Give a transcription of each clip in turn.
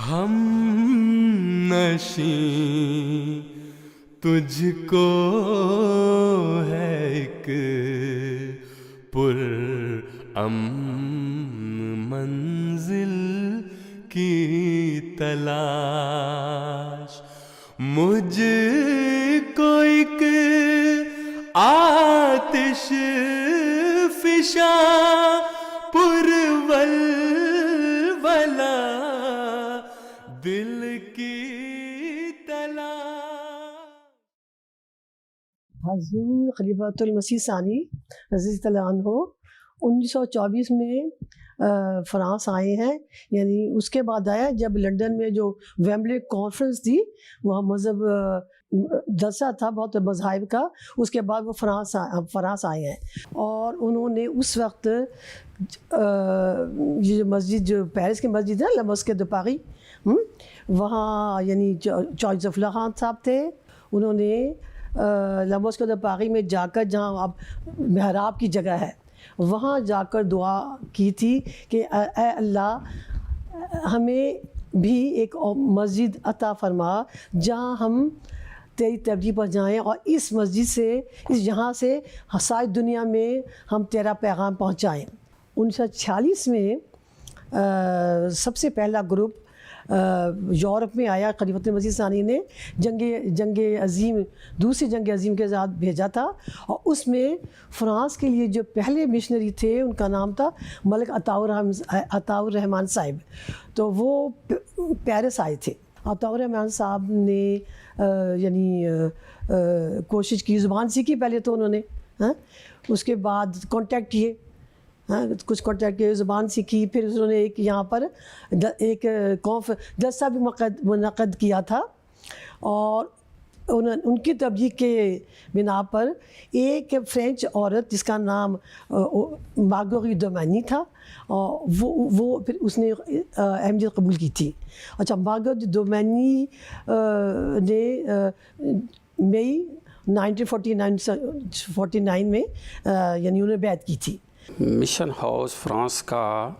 ہم نشیں تجھ کو ہے ایک پر منزل کی تلاش، مجھ کو ایک آتش فشاں پر ولولہ دل کی تلاش۔ حضور خلیفۃ المسیح ثانی رضی اللہ عنہ 1924 میں فرانس آئے ہیں، یعنی اس کے بعد آیا جب لنڈن میں جو ویمبلے کانفرنس تھی، وہاں مذہب جلسہ تھا بہت مذاہب کا، اس کے بعد وہ فرانس آئے ہیں، اور انہوں نے اس وقت یہ مسجد جو پیرس کی مسجد ہے لا مسجد دو پاری، وہاں یعنی چارلس ظفر خان صاحب تھے، انہوں نے لا مسجد دو پاری میں جا کر، جہاں اب محراب کی جگہ ہے، وہاں جا کر دعا کی تھی کہ اے اللہ ہمیں بھی ایک مسجد عطا فرما جہاں ہم تیری تبلیغ پر جائیں، اور اس مسجد سے، یہاں سے ساری دنیا میں ہم تیرا پیغام پہنچائیں۔ 1946 میں سب سے پہلا گروپ یورپ میں آیا، خلیفۃ المسیح ثانی نے جنگ عظیم، دوسری جنگ عظیم کے ساتھ بھیجا تھا، اور اس میں فرانس کے لیے جو پہلے مشنری تھے ان کا نام تھا ملک عطاء الرحمن صاحب، تو وہ پیرس آئے تھے۔ عطاء الرحمن صاحب نے یعنی کوشش کی، زبان سیکھی پہلے تو انہوں نے، اس کے بعد کانٹیکٹ کیے، کچھ کانٹیکٹ کیے، زبان سیکھی، پھر انہوں نے ایک یہاں پر ایک جلسہ بھی منعقد کیا تھا، اور ان کی تبلیغ کے بنا پر ایک فرینچ عورت جس کا نام مارگوریٹ دومینی تھا، وہ پھر اس نے احمدیت قبول کی تھی۔ اچھا، مارگوریٹ دومینی نے مئی 1949 میں یعنی انہیں بیعت کی تھی۔ مشن ہاؤس فرانس کا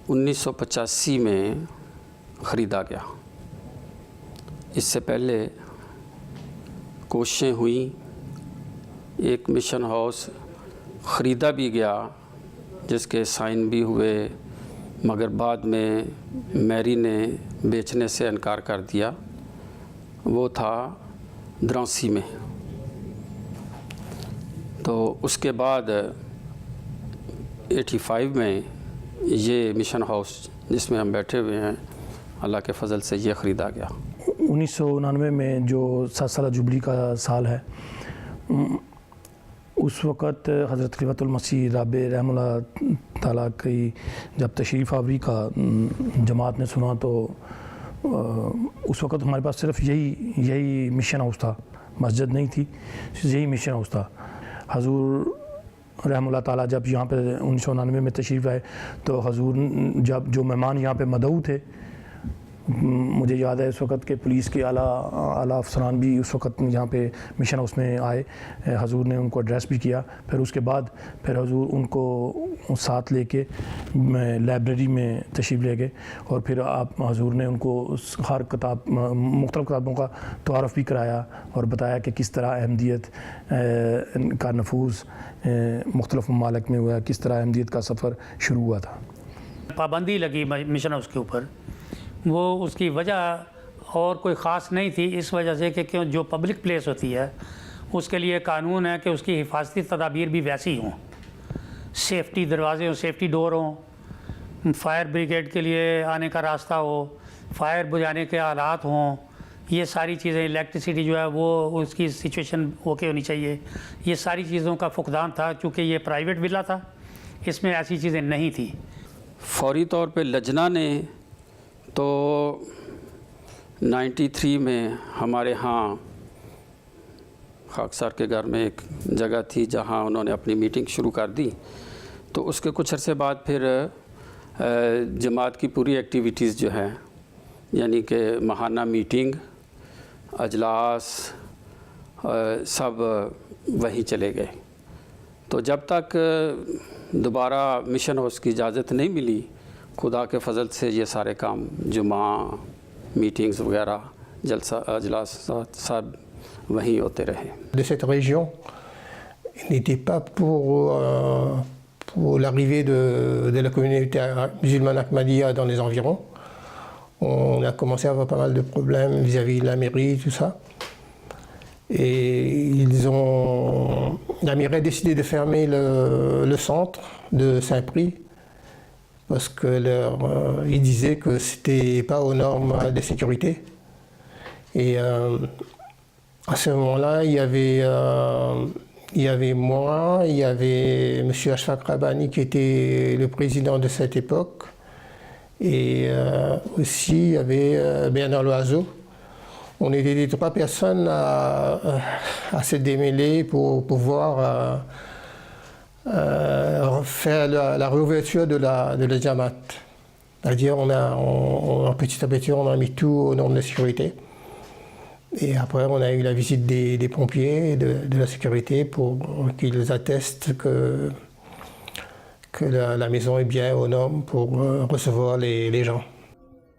1985 میں خریدا گیا۔ اس سے پہلے کوششیں ہوئیں، ایک مشن ہاؤس خریدا بھی گیا جس کے سائن بھی ہوئے، مگر بعد میں میری نے بیچنے سے انکار کر دیا، وہ تھا درانسی میں۔ تو اس کے بعد 85 میں یہ مشن ہاؤس جس میں ہم بیٹھے ہوئے ہیں، اللہ کے فضل سے یہ خریدا گیا۔ 1999 میں جو 7 سالہ جبلی کا سال ہے، اس وقت حضرت خلیفۃ المسیح رابع رحمہ اللہ تعالیٰ کی جب تشریف آوری کا جماعت نے سنا، تو اس وقت ہمارے پاس صرف یہی مشن ہاؤس تھا، مسجد نہیں تھی، یہی مشن ہاؤس تھا۔ حضور رحمہ اللہ تعالیٰ جب یہاں پہ 1999 میں تشریف آئے، تو حضور جب جو مہمان یہاں پہ مدعو تھے، مجھے یاد ہے اس وقت کہ پولیس کے اعلیٰ افسران بھی اس وقت یہاں پہ مشن ہاؤس میں آئے، حضور نے ان کو ایڈریس بھی کیا، پھر اس کے بعد پھر حضور ان کو ساتھ لے کے لائبریری میں تشریف لے گئے، اور پھر حضور نے ان کو ہر مختلف کتابوں کا تعارف بھی کرایا، اور بتایا کہ کس طرح احمدیت کا نفوذ مختلف ممالک میں ہوا، کس طرح احمدیت کا سفر شروع ہوا تھا۔ پابندی لگی مشن ہاؤس کے اوپر، وہ اس کی وجہ اور کوئی خاص نہیں تھی، اس وجہ سے کہ جو پبلک پلیس ہوتی ہے اس کے لیے قانون ہے کہ اس کی حفاظتی تدابیر بھی ویسی ہوں، سیفٹی دروازے ہوں، سیفٹی ڈور ہوں، فائر بریگیڈ کے لیے آنے کا راستہ ہو، فائر بجھانے کے آلات ہوں، یہ ساری چیزیں، الیکٹریسٹی جو ہے وہ اس کی سچویشن اوکے ہونی چاہیے، یہ ساری چیزوں کا فقدان تھا، چونکہ یہ پرائیویٹ ولا تھا، اس میں ایسی چیزیں نہیں تھیں۔ فوری طور پہ لجنہ نے تو 93 میں ہمارے ہاں خاکسار کے گھر میں ایک جگہ تھی جہاں انہوں نے اپنی میٹنگ شروع کر دی، تو اس کے کچھ عرصے بعد پھر جماعت کی پوری ایکٹیویٹیز جو ہیں، یعنی کہ ماہانہ میٹنگ، اجلاس، سب وہیں چلے گئے۔ تو جب تک دوبارہ مشن ہاؤس کی اجازت نہیں ملی خدا کے فضل سے یہ سارے کام جمعہ میٹنگز وغیرہ جلسہ اجلاسات سب وہیں ہوتے رہے. De cette région n'était pas pour l'arrivée de la communauté musulmane Ahmadiyya dans les environs. On a commencé à avoir pas mal de problèmes vis-à-vis de la mairie, tout ça. Et la mairie a décidé de fermer le centre de Saint-Prix parce qu'ils disaient que c'était pas aux normes de sécurité. Et à ce moment-là, il y avait moi, il y avait M. Ashfaq Rabbani qui était le président de cette époque, et aussi il y avait Bernard Loiseau. On était les 3 personnes à se démêler pour pouvoir faire la réouverture de la Jamaat. C'est-à-dire petit à petit, on a mis tout aux normes de sécurité. Et après, on a eu la visite des pompiers et de la sécurité pour qu'ils attestent que la maison est bien aux normes pour recevoir les gens.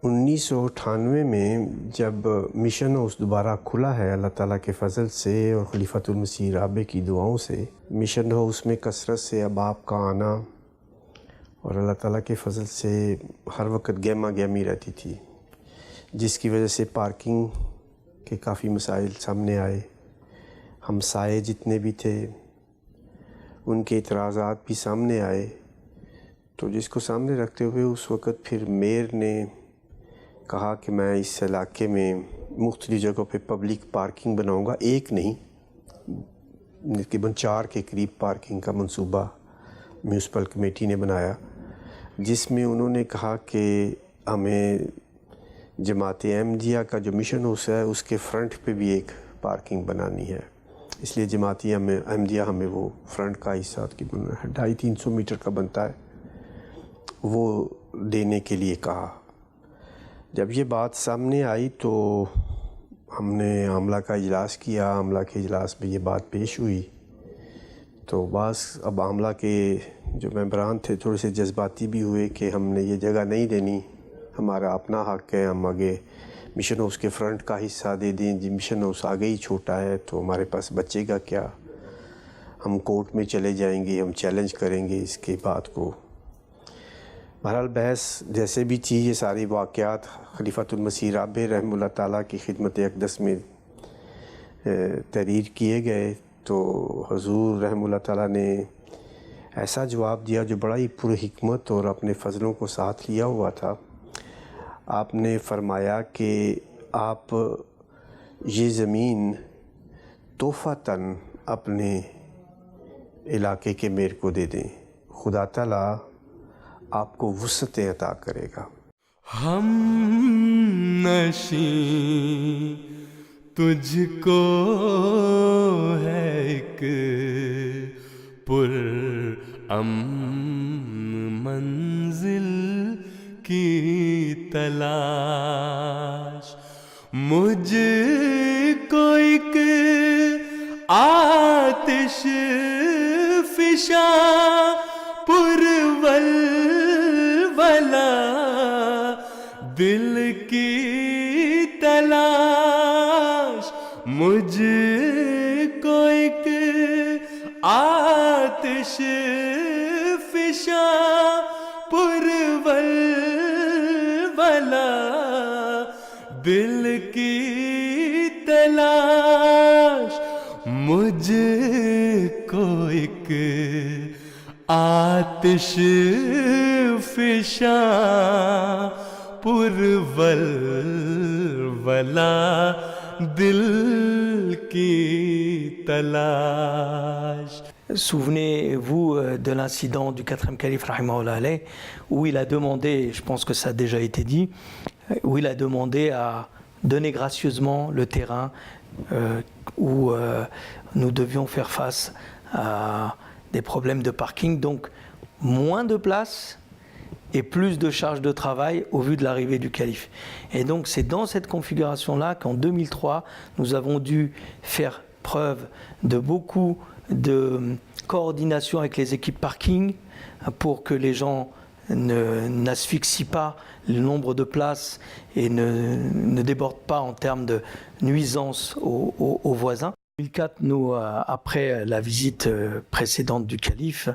1998 میں جب mission house دوبارہ کھلا ہے اللہ تعالیٰ کے فضل سے اور خلیفۃ المسیح رابع کی دعاؤں سے، مشن ہاؤس میں کثرت سے احباب کا آنا اور اللہ تعالیٰ کے فضل سے ہر وقت گہما گہمی رہتی تھی، جس کی وجہ سے پارکنگ کے کافی مسائل سامنے آئے. ہمسائے جتنے بھی تھے ان کے اعتراضات بھی سامنے آئے، تو جس کو سامنے رکھتے ہوئے اس وقت پھر میئر نے کہا کہ میں اس علاقے میں مختلف جگہوں پہ پبلک پارکنگ بناؤں گا، ایک نہیں تقریباً 4 کے قریب پارکنگ کا منصوبہ میونسپل کمیٹی نے بنایا، جس میں انہوں نے کہا کہ ہمیں جماعت احمدیہ کا جو مشن ہاؤس ہے اس کے فرنٹ پہ بھی ایک پارکنگ بنانی ہے، اس لیے جماعت احمدیہ ہمیں وہ فرنٹ کا حصہ کی 250-300 میٹر کا بنتا ہے وہ دینے کے لیے کہا. جب یہ بات سامنے آئی تو ہم نے عملہ کا اجلاس کیا، عملہ کے اجلاس میں یہ بات پیش ہوئی تو اب عملہ کے جو ممبران تھے تھوڑے سے جذباتی بھی ہوئے کہ ہم نے یہ جگہ نہیں دینی، ہمارا اپنا حق ہے، ہم آگے مشن ہاؤس کے فرنٹ کا حصہ دے دیں، جی مشن ہاؤس آگے ہی چھوٹا ہے تو ہمارے پاس بچے گا کیا، ہم کورٹ میں چلے جائیں گے، ہم چیلنج کریں گے اس کے بات کو. بہرحال بحث جیسے بھی تھی، یہ ساری واقعات خلیفۃ المسیح رابع رحمہ اللہ تعالیٰ کی خدمت اقدس میں تحریر کیے گئے تو حضور رحمہ اللہ تعالیٰ نے ایسا جواب دیا جو بڑا ہی پرحکمت اور اپنے فضلوں کو ساتھ لیا ہوا تھا. آپ نے فرمایا کہ آپ یہ زمین تحفتاً اپنے علاقے کے میئر کو دے دیں، خدا تعالیٰ آپ کو وسعتیں عطا کرے گا. ہم نشیں تجھ کو ہے ایک پر منزل کی تلاش، مجھ کو ایک آتش فشاں پرول دل کی تلاش، مجھ کو ایک آتش فشاں پرول دل کی تلاش، مجھ کو ایک آتش فشاں پرول دل کی تلاش. Souvenez-vous de l'incident du 4e calife rahimahullah alayh, où il a demandé, je pense que ça a déjà été dit, où il a demandé à donner gracieusement le terrain où nous devions faire face à des problèmes de parking, donc moins de place et plus de charges de travail au vu de l'arrivée du calife. Et donc c'est dans cette configuration-là qu'en 2003, nous avons dû faire preuve de beaucoup de coordination avec les équipes parking pour que les gens n'asphyxie pas le nombre de places et ne déborde pas en termes de nuisance aux voisins. En 2004, nous, après la visite précédente du calife,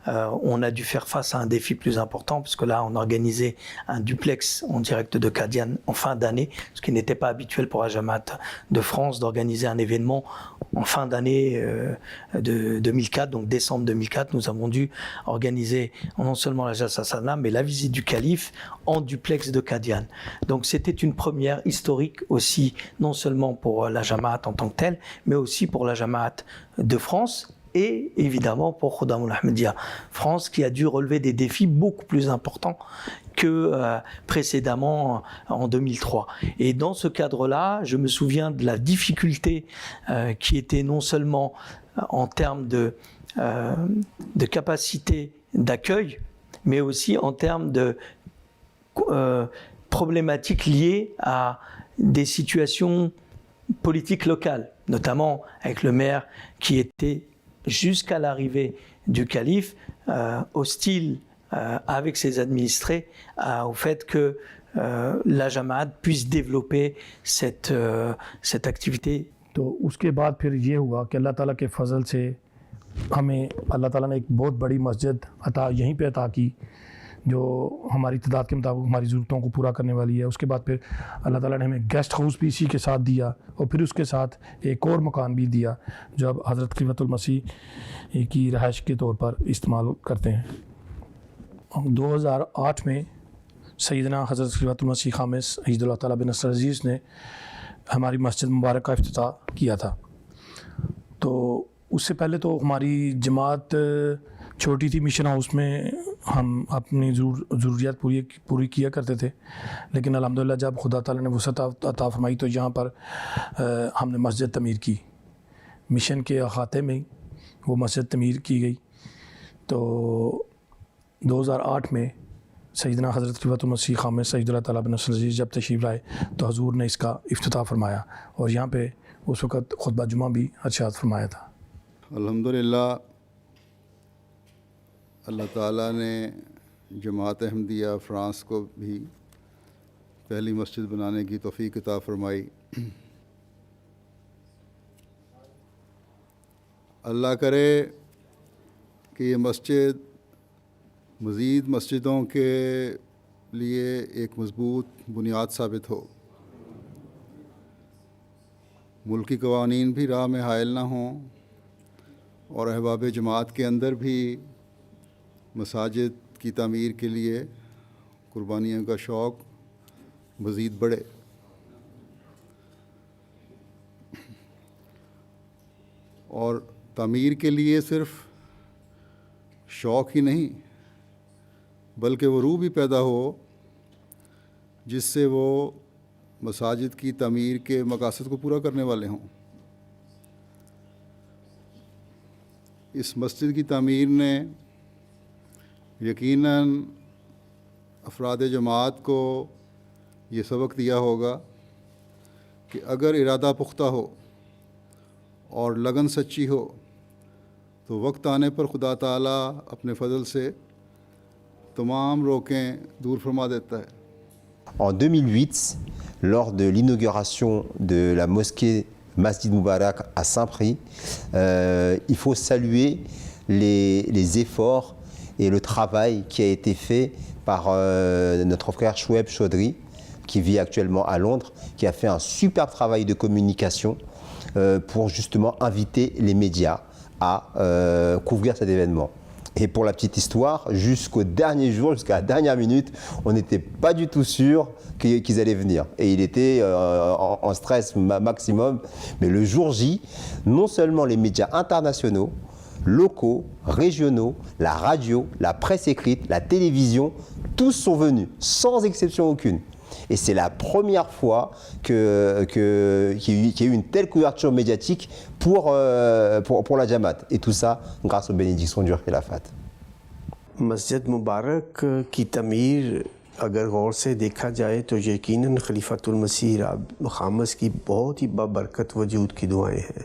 on a dû faire face à un défi plus important, parce que là, on organisait un duplex en direct de Qadian en fin d'année, ce qui n'était pas habituel pour la Jamaat de France d'organiser un événement en fin d'année de 2004, donc décembre 2004. Nous avons dû organiser non seulement la Jalsa Salam, mais la visite du calife en duplex de Qadian. Donc c'était une première historique aussi, non seulement pour la Jamaat en tant que telle, mais aussi pour la Jamaat de France et évidemment pour Khuddamul Ahmadiyya France, qui a dû relever des défis beaucoup plus importants que précédemment en 2003. Et dans ce cadre-là, je me souviens de la difficulté qui était non seulement en termes de capacité d'accueil, mais aussi en termes de problématiques liées à des situations politiques locales, notamment avec le maire qui était jusqu'à l'arrivée du calife hostile avec ses administrés au fait que la Jamaat puisse développer cette activité. تو اس کے بعد پھر یہ ہوا کہ اللہ تعالیٰ کے فضل سے ہمیں اللہ تعالیٰ نے ایک بہت بڑی مسجد یہیں پہ عطا کی جو ہماری تعداد کے مطابق ہماری ضرورتوں کو پورا کرنے والی ہے. اس کے بعد پھر اللہ تعالیٰ نے ہمیں گیسٹ ہاؤس بھی اسی کے ساتھ دیا, اور پھر اس کے ساتھ ایک اور مکان بھی دیا جو اب حضرت خلیفۃ المسیح کی رہائش کے طور پر استعمال کرتے ہیں. 2008 میں سیدنا حضرت خلیفۃ المسیح خامس اید اللہ تعالیٰ بن نصر عزیز نے ہماری مسجد مبارک کا افتتاح کیا تھا. تو اس سے پہلے تو ہماری جماعت چھوٹی تھی, مشن ہاؤس میں ہم اپنی ضروریات پوری کیا کرتے تھے, لیکن الحمدللہ جب خدا تعالیٰ نے وسعت عطا فرمائی تو یہاں پر ہم نے مسجد تعمیر کی. مشن کے احاطے میں وہ مسجد تعمیر کی گئی. تو 2008 میں سیدنا حضرت خلیفۃ المسیح خامس سید اللہ تعالیٰ بن نصر عزیز جب تشریف لائے تو حضور نے اس کا افتتاح فرمایا, اور یہاں پہ اس وقت خطبہ جمعہ بھی ارشاد فرمایا تھا. الحمدللہ اللہ تعالیٰ نے جماعت احمدیہ فرانس کو بھی پہلی مسجد بنانے کی توفیق عطا فرمائی. اللہ کرے کہ یہ مسجد مزید مسجدوں کے لیے ایک مضبوط بنیاد ثابت ہو, ملکی قوانین بھی راہ میں حائل نہ ہوں, اور احباب جماعت کے اندر بھی مساجد کی تعمیر کے لیے قربانیوں کا شوق مزید بڑھے. اور تعمیر کے لیے صرف شوق ہی نہیں بلکہ وہ روح بھی پیدا ہو جس سے وہ مساجد کی تعمیر کے مقاصد کو پورا کرنے والے ہوں. اس مسجد کی تعمیر نے یقیناً افراد جماعت کو یہ سبق دیا ہوگا کہ اگر ارادہ پختہ ہو اور لگن سچی ہو تو وقت آنے پر خدا تعالیٰ اپنے فضل سے تمام روکیں دور فرما دیتا ہے. En 2008, lors de l'inauguration de la mosquée Masjid Moubarak à Saint-Prix, il faut saluer les efforts et le travail qui a été fait par notre frère Choueb Chaudhry, qui vit actuellement à Londres, qui a fait un superbe travail de communication pour justement inviter les médias à couvrir cet événement. Et pour la petite histoire, jusqu'au dernier jour, jusqu'à la dernière minute, on n'était pas du tout sûr qu'ils allaient venir. Et il était en stress maximum. Mais le jour J, non seulement les médias internationaux, locaux, régionaux, la radio, la presse écrite, la télévision, tous sont venus, sans exception aucune. Et c'est la première fois qu'il y a eu une telle couverture médiatique pour la Jamaat. Et tout ça grâce aux bénédictions du Khilafat. مسجد مبارک کی تعمیر اگر غور سے دیکھا جائے تو یقیناً خلیفۃ المسیح خامس کی بہت ہی بابرکت وجود کی دعائیں ہیں.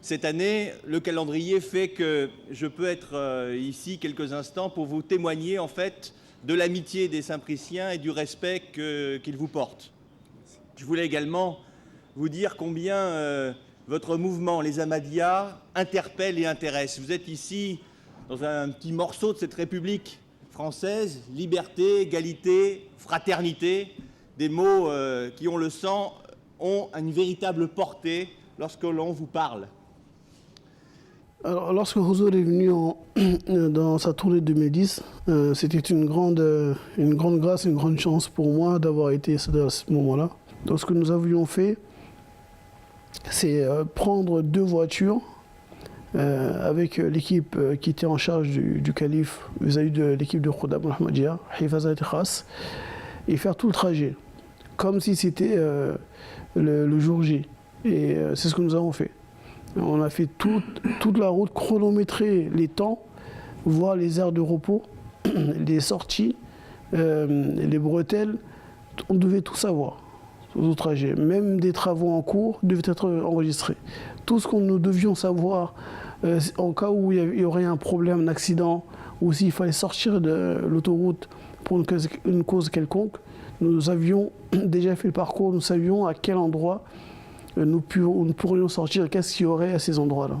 Cette année, le calendrier fait que je peux être ici quelques instants pour vous témoigner en fait de l'amitié des Saint-Priciens et du respect qu'ils vous portent. Je voulais également vous dire combien votre mouvement, les Ahmadiyya, interpelle et intéresse. Vous êtes ici dans un petit morceau de cette République française, liberté, égalité, fraternité, des mots qui, on le sent, ont une véritable portée lorsque l'on vous parle. Alors, lorsque Huzour est venu dans sa tournée 2010, c'était une grande grâce, une grande chance pour moi d'avoir été à ce moment-là. Donc ce que nous avions fait, c'est prendre 2 voitures avec l'équipe qui était en charge du calife vis-à-vis de l'équipe de Khuddam al-Ahmadiyya, Hifazat Khas, et faire tout le trajet, comme si c'était le jour J. Et c'est ce que nous avons fait. On a fait toute la route, chronométrer les temps, voir les aires de repos, les sorties, les bretelles. On devait tout savoir sur le trajet. Même des travaux en cours devaient être enregistrés. Tout ce que nous devions savoir en cas où il y aurait un problème, un accident, ou s'il fallait sortir de l'autoroute pour une cause quelconque, nous avions déjà fait le parcours, nous savions à quel endroit nous pourrions sortir, qu'est-ce qu'il y aurait à ces endroits-là.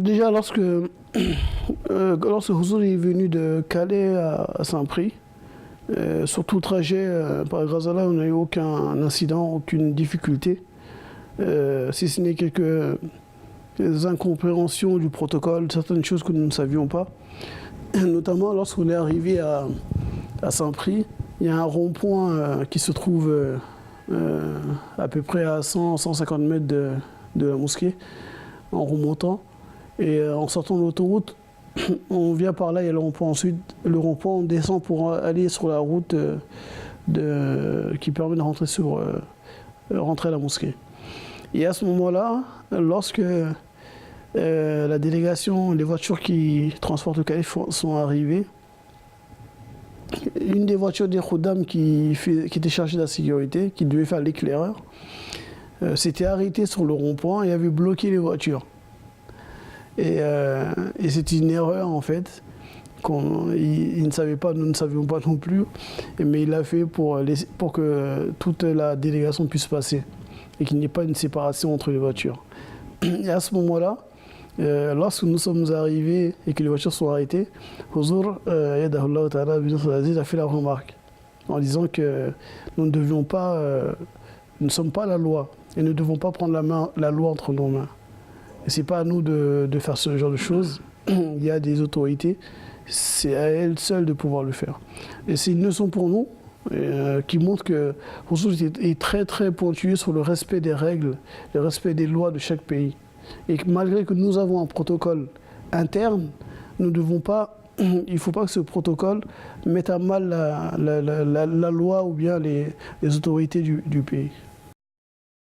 Déjà lorsque Huzour est venu de Calais à Saint-Prix, sur tout le trajet, par grâce à Allah, on n'a eu aucun incident, aucune difficulté, si ce n'est quelques incompréhensions du protocole, certaines choses que nous ne savions pas. Notamment lorsqu'on est arrivé à Saint-Prix, il y a un rond-point qui se trouve à peu près à 100-150 mètres de la mosquée, en remontant. Et en sortant de l'autoroute, on vient par là, il y a le rond-point. Ensuite, le rond-point, on descend pour aller sur la route qui permet de rentrer à la mosquée. Et à ce moment-là, lorsque la délégation, les voitures qui transportent le calife sont arrivées, une des voitures des Khuddam qui était chargée de la sécurité, qui devait faire l'éclaireur, s'était arrêtée sur le rond-point et avait bloqué les voitures. Et c'était une erreur en fait, il ne savait pas, nous ne savions pas non plus, mais il l'a fait pour que toute la délégation puisse passer et qu'il n'y ait pas une séparation entre les voitures. Et à ce moment-là, lorsque nous sommes arrivés et que les voitures sont arrêtées, Huzour a fait la remarque en disant que nous ne sommes pas la loi et ne devons pas prendre la loi entre nos mains. Et ce n'est pas à nous de faire ce genre de choses. Il y a des autorités, c'est à elles seules de pouvoir le faire. Et c'est une leçon pour nous qui montre que Huzour est très très pointueux sur le respect des règles, le respect des lois de chaque pays. Et que malgré que nous avons un protocole interne, nous devons pas, il ne faut pas que ce protocole mette à mal la loi ou bien les autorités du pays.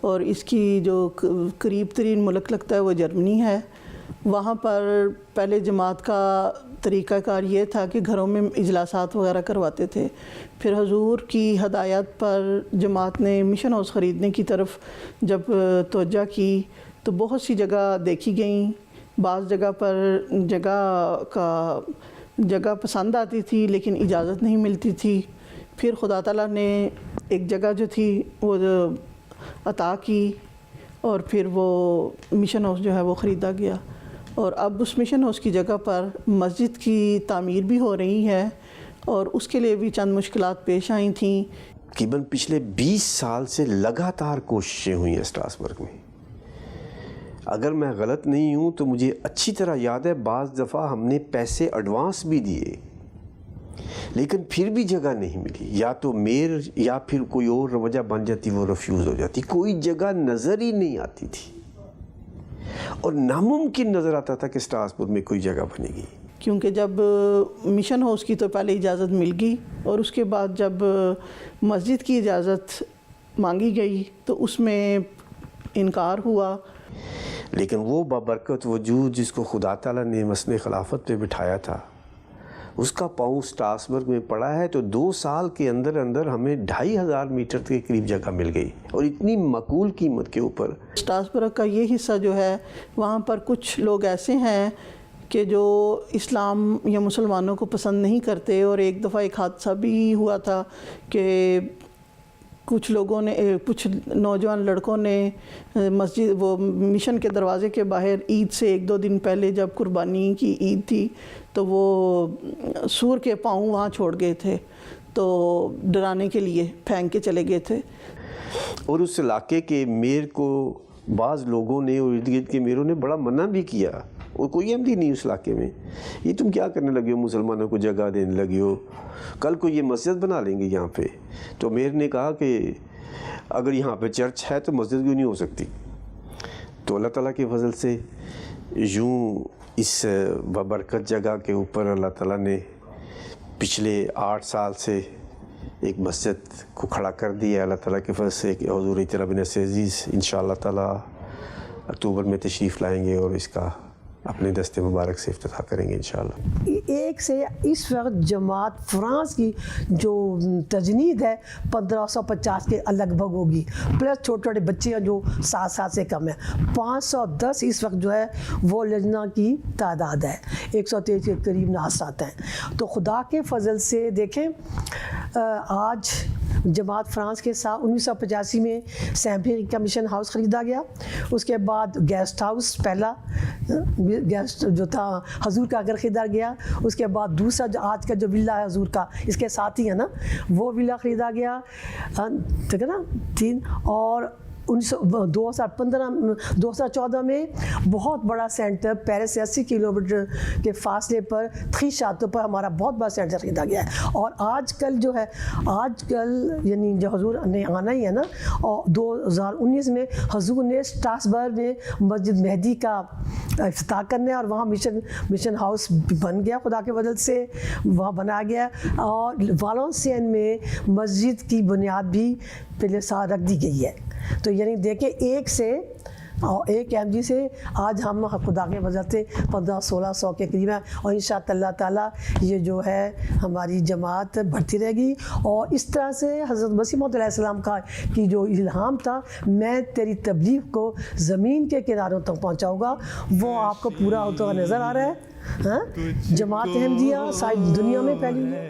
اور اس کی جو قریب ترین ملک لگتا ہے وہ جرمنی ہے. وہاں پر پہلے جماعت کا طریقہ کار یہ تھا کہ گھروں میں اجلاسات وغیرہ کرواتے تھے. پھر حضور کی ہدایت پر جماعت نے مشن ہاؤس خریدنے کی طرف جب توجہ کی تو بہت سی جگہ دیکھی گئیں. بعض جگہ پر جگہ پسند آتی تھی لیکن اجازت نہیں ملتی تھی. پھر خدا تعالیٰ نے ایک جگہ جو تھی وہ عطا کی اور پھر وہ مشن ہاؤس جو ہے وہ خریدا گیا. اور اب اس مشن ہاؤس کی جگہ پر مسجد کی تعمیر بھی ہو رہی ہے اور اس کے لیے بھی چند مشکلات پیش آئی تھیں. تقریباً پچھلے 20 سال سے لگاتار کوششیں ہوئی ہیں اسٹراسبرگ میں. اگر میں غلط نہیں ہوں تو مجھے اچھی طرح یاد ہے بعض دفعہ ہم نے پیسے ایڈوانس بھی دیے لیکن پھر بھی جگہ نہیں ملی. یا تو میئر یا پھر کوئی اور وجہ بن جاتی, وہ ریفیوز ہو جاتی. کوئی جگہ نظر ہی نہیں آتی تھی اور ناممکن نظر آتا تھا کہ اسٹراسبرگ میں کوئی جگہ بنے گی. کیونکہ جب مشن ہاؤس کی تو پہلے اجازت مل گئی اور اس کے بعد جب مسجد کی اجازت مانگی گئی تو اس میں انکار ہوا. لیکن وہ بابرکت وجود جس کو خدا تعالیٰ نے مسند خلافت پہ بٹھایا تھا اس کا پاؤں اسٹراسبرگ میں پڑا ہے تو 2 سال کے اندر اندر ہمیں 2500 میٹر کے قریب جگہ مل گئی اور اتنی معقول قیمت کے اوپر. اسٹراسبرگ کا یہ حصہ جو ہے وہاں پر کچھ لوگ ایسے ہیں کہ جو اسلام یا مسلمانوں کو پسند نہیں کرتے. اور ایک دفعہ ایک حادثہ بھی ہوا تھا کہ کچھ لوگوں نے کچھ نوجوان لڑکوں نے مسجد وہ مشن کے دروازے کے باہر عید سے 1-2 دن پہلے جب قربانی کی عید تھی تو وہ سور کے پاؤں وہاں چھوڑ گئے تھے تو ڈرانے کے لیے پھینک کے چلے گئے تھے. اور اس علاقے کے میئر کو بعض لوگوں نے اور ارد گرد کے میئروں نے بڑا منع بھی کیا اور کوئی احمدی نہیں اس علاقے میں. یہ تم کیا کرنے لگے ہو, مسلمانوں کو جگہ دینے لگے ہو, کل کو یہ مسجد بنا لیں گے یہاں پہ. تو میئر نے کہا کہ اگر یہاں پہ چرچ ہے تو مسجد کیوں نہیں ہو سکتی. تو اللہ تعالیٰ کے فضل سے یوں اس بابرکت جگہ کے اوپر اللہ تعالیٰ نے پچھلے 8 سال سے ایک مسجد کو کھڑا کر دیا. اللہ تعالیٰ کے فضل سے کہ حضور طرح بن عزیز انشاءاللہ تعالیٰ اکتوبر میں تشریف لائیں گے اور اس کا اپنے دست مبارک سے افتتاح کریں گے انشاءاللہ. ایک سے اس وقت جماعت فرانس کی جو تجنید ہے 1550 کے لگ بھگ ہوگی, پلس چھوٹے چھوٹے بچے ہیں جو 7 سال سے کم ہیں. 510 اس وقت جو ہے وہ لجنہ کی تعداد ہے, 123 کے قریب ناس آتے ہیں. تو خدا کے فضل سے دیکھیں آج جماعت فرانس کے ساتھ 1985 میں سیمپری کا مشن ہاؤس خریدا گیا. اس کے بعد گیسٹ ہاؤس پہلا گیسٹ جو تھا حضور کا گھر خریدا گیا. اس کے بعد دوسرا جو آج کا جو ولا ہے حضور کا اس کے ساتھ ہی ہے نا وہ ولا خریدا گیا, ٹھیک ہے نا 3. اور 2014 میں بہت بڑا سینٹر پیرس سے 80 کلومیٹر کے فاصلے پر 3 شاطوں پر ہمارا بہت بڑا سینٹر خریدا گیا ہے. اور آج کل جو ہے یعنی جو حضور نے آنا ہی ہے نا, اور 2019 میں حضور نے اسٹراسبرگ میں مسجد مہدی کا افتتاح کرنا ہے اور وہاں مشن ہاؤس بن گیا خدا کے فضل سے, وہاں بنایا گیا. اور والنسین میں مسجد کی بنیاد بھی پہلے سال رکھ دی گئی ہے. تو یعنی دیکھیں ایک احمدی سے آج ہم خدا کے وجہ سے 1500-1600 کے قریب ہیں. اور انشاء اللہ تعالیٰ یہ جو ہے ہماری جماعت بڑھتی رہے گی. اور اس طرح سے حضرت مسیح موعود علیہ السلام کا کی جو الہام تھا میں تیری تبلیغ کو زمین کے کناروں تک پہنچاؤں گا, وہ آپ کو پورا ہوتا ہوا نظر آ رہا ہے. ہاں جماعت احمدیہ ساری دنیا میں پھیلی ہے.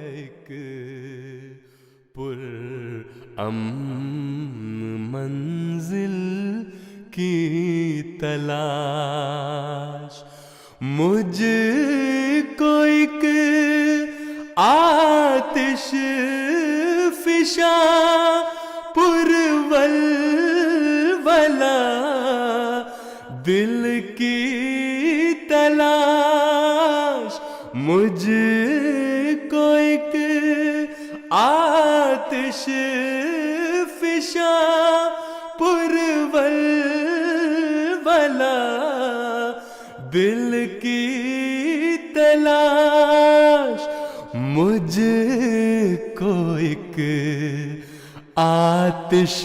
منزل کی تلاش مجھ کو ایک آتش فشاں پرولولا دل کی تلاش مجھ کو ایک آتش فشاں پرولولا دل کی تلاش مجھ کو ایک آتش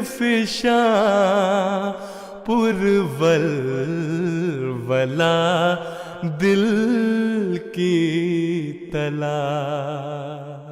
فشاں پرولولا دل کی تلاش